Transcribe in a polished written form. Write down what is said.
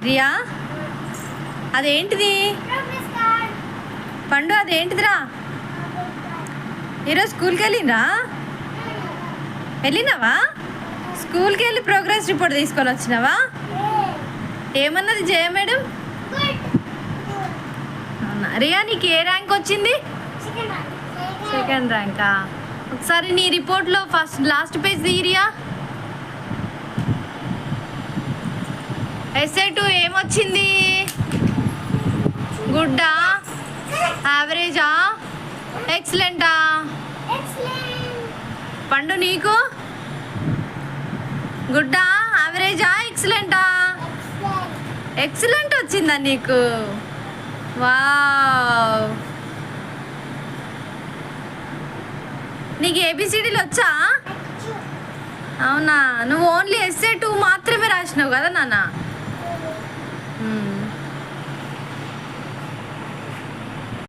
రియా అదేంటిది పండు? అదేంటిదిరా? ఈరోజు స్కూల్కి వెళ్ళినావా? స్కూల్కి వెళ్ళి ప్రోగ్రెస్ రిపోర్ట్ తీసుకొని వచ్చినావా? ఏమన్నది జయ మేడం? అవునా రియా, నీకు ఏ ర్యాంక్ వచ్చింది? సెకండ్ ర్యాంకా? ఒకసారి నీ రిపోర్ట్లో లాస్ట్ పేజ్ రియా. essay2 ఏమొచ్చింది? గుడ్డా, యావరేజా, ఎక్సలెంటా? పండు నీకు గుడ్డా, యావరేజా, ఎక్సలెంటా? ఎక్సలెంట్ వచ్చిందా నీకు? వావ్! నీకు ఏబిసిడీలు వచ్చా? అవునా, నువ్వు ఓన్లీ essay2 మాత్రమే రాసినావు కదా నాన్న?